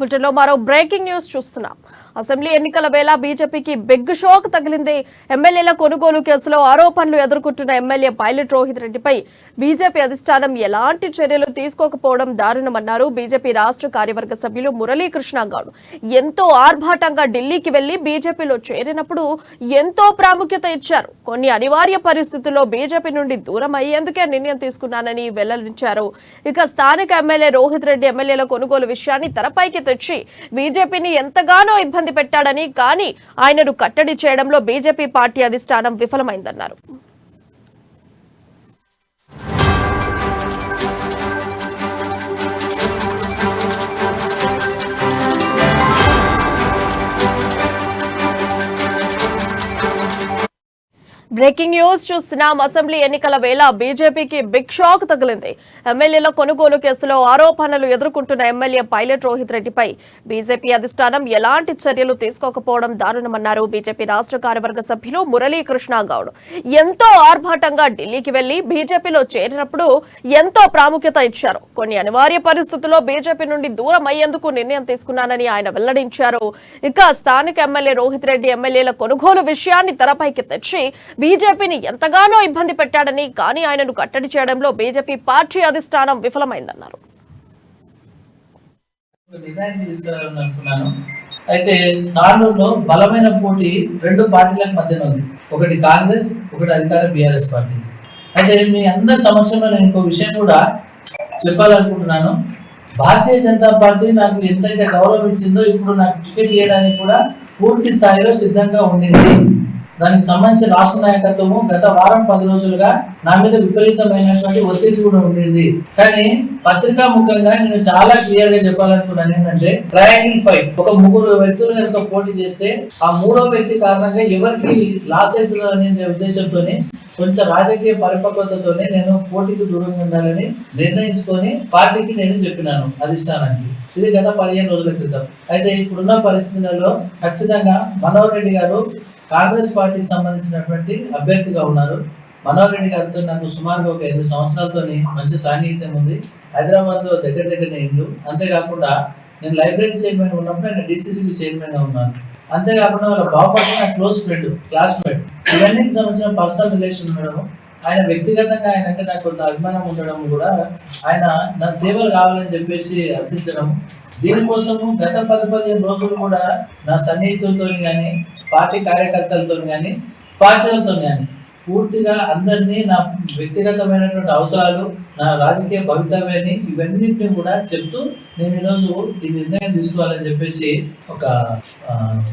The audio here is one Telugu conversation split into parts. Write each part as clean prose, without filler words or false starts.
బులెటిన్లో మరో బ్రేకింగ్ న్యూస్ చూస్తున్నాం. అసెంబ్లీ ఎన్నికల వేళ బీజేపీకి బిగ్ షాక్ తగిలింది. ఎమ్మెల్యేల కొనుగోలు కేసులో ఆరోపణలు ఎదుర్కొంటున్న ఎమ్మెల్యే పైలట్ రోహిత్ రెడ్డిపై బీజేపీ అధిష్టానం ఎలాంటి చర్యలు తీసుకోకపోవడం దారుణమన్నారు బీజేపీ రాష్ట్ర కార్యవర్గ సభ్యులు మురళీకృష్ణ గౌడ్. ఎంతో ఆర్భాటంగా ఢిల్లీకి వెళ్లి బీజేపీలో చేరినప్పుడు ఎంతో ప్రాముఖ్యత ఇచ్చారు. కొన్ని అనివార్య పరిస్థితుల్లో బీజేపీ నుండి దూరం అయ్యేందుకే నిర్ణయం తీసుకున్నానని వెల్లడించారు. ఇక స్థానిక ఎమ్మెల్యే రోహిత్ రెడ్డి ఎమ్మెల్యేల కొనుగోలు విషయాన్ని తెరపైకి తెచ్చి బీజేపీని ఎంతగానో ఇబ్బంది పెట్టాడని, కానీ ఆయనను కట్టడి చేయడంలో బీజేపీ పార్టీ అధిష్టానం విఫలమైందన్నారు. బ్రేకింగ్ న్యూస్ చూస్తున్నాం. అసెంబ్లీ ఎన్నికల వేళ బీజేపీకి బిగ్ షాక్ తగిలింది. ఎమ్మెల్యేల కొనుగోలు కేసులో ఆరోపణలు ఎదుర్కొంటున్న ఎమ్మెల్యే పైలట్ రోహిత్ రెడ్డిపై బీజేపీ అధిష్టానం ఎలాంటి చర్యలు తీసుకోకపోవడం దారుణమన్నారు బీజేపీ రాష్ట్ర కార్యవర్గ సభ్యులు మురళీకృష్ణ గౌడ్. ఎంతో ఆర్భాటంగా ఢిల్లీకి వెళ్లి బీజేపీలో చేరినప్పుడు ఎంతో ప్రాముఖ్యత ఇచ్చారు. కొన్ని అనివార్య పరిస్థితుల్లో బీజేపీ నుండి దూరం అయ్యేందుకు నిర్ణయం తీసుకున్నానని ఆయన వెల్లడించారు. ఇక స్థానిక ఎమ్మెల్యే రోహిత్ రెడ్డి ఎమ్మెల్యేల కొనుగోలు విషయాన్ని తెరపైకి తెచ్చి బీజేపీని ఎంతగానో ఇబ్బంది పెట్టాడని, కానీ ఆయనను కట్టడి చేయడంలో బీజేపీ పార్టీ అధిష్టానం విఫలమైందన్నారు. అయితే తాండూరులో బలమైన పోటీ రెండు పార్టీల మధ్య ఉంది. ఒకటి కాంగ్రెస్, ఒకటి అధికార బీఆర్ఎస్ పార్టీ. అయితే మీ అందరి సమక్షంలో నేను ఇంకో విషయం కూడా చెప్పాలనుకుంటున్నాను. భారతీయ జనతా పార్టీ నాకు ఎంతైతే గౌరవం ఇచ్చిందో ఇప్పుడు నాకు టికెట్ ఇవ్వడానికి కూడా పూర్తి స్థాయిలో సిద్ధంగా ఉండింది. దానికి సంబంధించి రాష్ట్ర నాయకత్వము గత వారం 10 రోజులుగా నా మీద విపరీతమైనటువంటి ఒత్తిడి కూడా ఉండింది. కానీ పత్రికా ముఖ్యంగా నేను చాలా క్లియర్ గా చెప్పాలనుకున్నాను ఏంటంటే, ట్రయాంగిల్ ఫైట్, ఒక 3 వ్యక్తులు కనుక పోటీ చేస్తే ఆ 3వ వ్యక్తి కారణంగా ఎవరికి లాస్ అవుతుందో అనే ఉద్దేశంతోనే కొంచెం రాజకీయ పరిపక్వతతోనే నేను పోటీకి దూరంగా ఉండాలని నిర్ణయించుకొని పార్టీకి నేను చెప్పినాను అధిష్టానానికి. ఇది గత 15 రోజుల క్రితం. అయితే ఇప్పుడున్న పరిస్థితులలో ఖచ్చితంగా మనోహర్ రెడ్డి గారు కాంగ్రెస్ పార్టీకి సంబంధించినటువంటి అభ్యర్థిగా ఉన్నారు. మనోహర్ రెడ్డి గారితో నాకు సుమారుగా ఒక 8 సంవత్సరాలతో మంచి సాన్నిహిత్యం ఉంది. హైదరాబాద్ లో దగ్గరనే ఇల్లు. అంతేకాకుండా నేను లైబ్రరీ చైర్మన్ ఉన్నప్పుడు ఆయన డిసిసిబి చైర్మన్ గా ఉన్నాను. అంతేకాకుండా వాళ్ళ బాబు నా క్లోజ్ ఫ్రెండ్, క్లాస్మేట్. ఇవన్నిటికి సంబంధించిన పర్సనల్ రిలేషన్ ఉండడం, ఆయన వ్యక్తిగతంగా ఆయన అంటే నాకు కొంత అభిమానం ఉండడం కూడా, ఆయన నా సేవలు కావాలని చెప్పేసి అర్థించడం, దీనికోసము గత 10-15 రోజులు కూడా నా సన్నిహితులతో కానీ, పార్టీ కార్యకర్తలతో కానీ, పార్టీలతో కానీ పూర్తిగా అందరినీ నా వ్యక్తిగతమైనటువంటి అవసరాలు, నా రాజకీయ భవితవ్యాన్ని ఇవన్నింటినీ కూడా చెప్తూ నేను ఈరోజు ఈ నిర్ణయం తీసుకోవాలని చెప్పేసి ఒక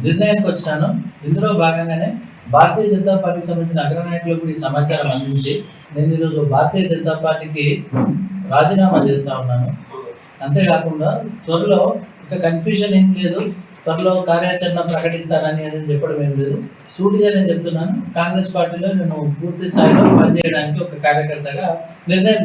నిర్ణయానికి వచ్చినాను. ఇందులో భాగంగానే భారతీయ జనతా పార్టీకి సంబంధించిన అగ్రనాయకులకు కూడా ఈ సమాచారం అందించి నేను ఈరోజు భారతీయ జనతా పార్టీకి రాజీనామా చేస్తా ఉన్నాను. అంతేకాకుండా త్వరలో ఇక కన్ఫ్యూజన్ ఏం లేదు, త్వరలో కార్యాచరణ ప్రకటిస్తానని చెప్పడం ఏం లేదు. సూటిగా నేను చెప్తున్నాను, కాంగ్రెస్ పార్టీలో నేను పూర్తి స్థాయిలో పనిచేయడానికి ఒక కార్యకర్తగా నిర్ణయం